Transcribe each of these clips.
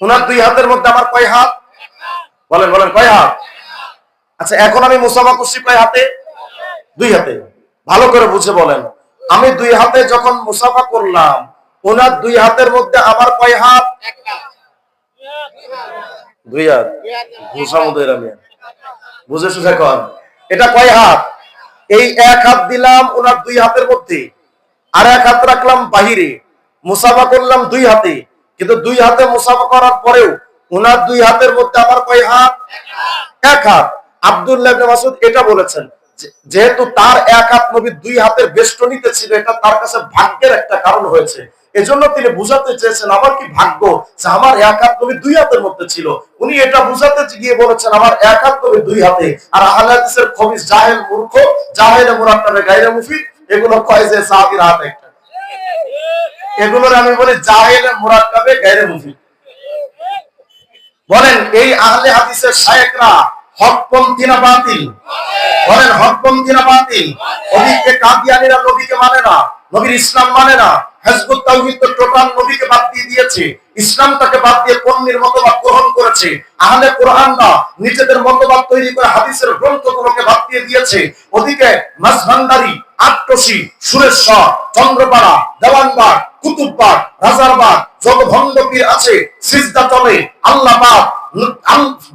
উনার দুই হাতের মধ্যে আমার কয় হাত? বলেন বলেন, কয় হাত? আচ্ছা, এখন আমি মুসাফা করছি কয় হাতে? দুই হাতে। ভালো করে বুঝে বলেন, আমি দুই হাতে যখন মুসাফা করলাম, ওনার দুই হাতের মধ্যে আমার কয় হাত? দুই হাত। বুঝেছো এখন? এটা কয় হাত? এই এক হাত দিলাম ওনার দুই হাতের মধ্যে, আর এক হাত রাখলাম বাহিরে, মুসাফা করলাম দুই হাতে। কিন্তু দুই হাতে মুসাফা করার পরেও ওনার দুই হাতের মধ্যে আমার কয় হাত? এক হাত। আব্দুল্লাহ ইবনে মাসউদ এটা বলেছেন, যেহেতু তার এক হাত নবীর দুই হাতের বেষ্টনীতে ছিল, এটা তার কাছে ভাগ্যের একটা কারণ হয়েছে। এজন্য তিনি বুঝাতে চেয়েছেন আমার কি ভাগ্য যে আমার এক হাত নবীর দুই হাতের মধ্যে ছিল। উনি এটা বুঝাতে গিয়ে বলেছেন আমার এক হাত নবীর দুই হাতে। আর আহলে হাদিসের খবিস জাহেল মূর্খ, জাহেলে মুরাক্কাবে গায়রে মুফিদ, এগুলো কয় যে সাহাবীর হাত একটা। এগুলোর আমি বলি জাহেলে মুরাক্কাবে গায়রে মুফিদ। বলেন এই আহলে হাদিসের শায়েখরা হকপন্থী না বাতিল? বলেন হকপন্থী না বাতিল? ওদিকে কাদিয়ানীরা নবীকে মানে না, নবীর ইসলাম মানে না। হিজবুত তাওহীদ তো টোটাল নবীকে বাদ দিয়ে দিয়েছে, ইসলামটাকে বাদ দিয়ে পণ্যের মতবাদ গ্রহণ করেছে। আহলে কোরআনরা নিজেদের মতবাদ তৈরি করে হাদিসের গ্রন্থগুলোকে বাদ দিয়ে দিয়েছে। ওদিকে মাঝভান্ডারি, আট্টসি, সুরেশ্বর, চন্দ্রপাড়া, দেওয়ানবাগ, কুতুববাগ, রাজারবাগ যত ভণ্ড পীর আছে সিজদা তলে আল্লাহ পাক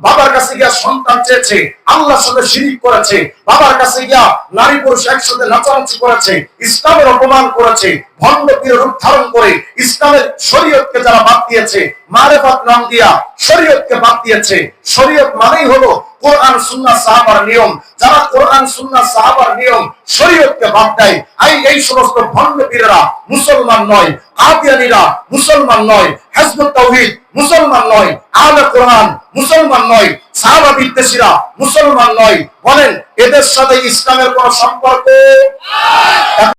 বাবার কাছে গিয়া সন্তান চেয়েছে, আল্লাহর সাথে শিরিক করেছে, বাবার কাছে গিয়া নারী পুরুষ একসাথে নাচানাচি করেছে, ইসলামের অপমান করেছে, ভণ্ড পীরের রূপ ধারণ করে ইসলামের শরীয়তকে যারা বাদ দিয়েছে, মারেফাত নাম দিয়া শরীয়তকে বাদ দিয়েছে। শরীয়ত মানেই হলো কোরআন সুন্নাহ সাহাবার নিয়ম। যারা কোরআন সুন্নাহ সাহাবার নিয়ম শরীয়তকে বাদ দেয়, এই সমস্ত ভণ্ড পীরেরা মুসলমান নয়, কাদিয়ানীরা মুসলমান নয়, হিজবুত তাওহীদ মুসলমান নয়, আহলে কোরআন মুসলমান নয়, সাহাবা বিদ্বেষীরা মুসলমান নয়। বলেন এদের সাথে ইসলামের কোন সম্পর্ক?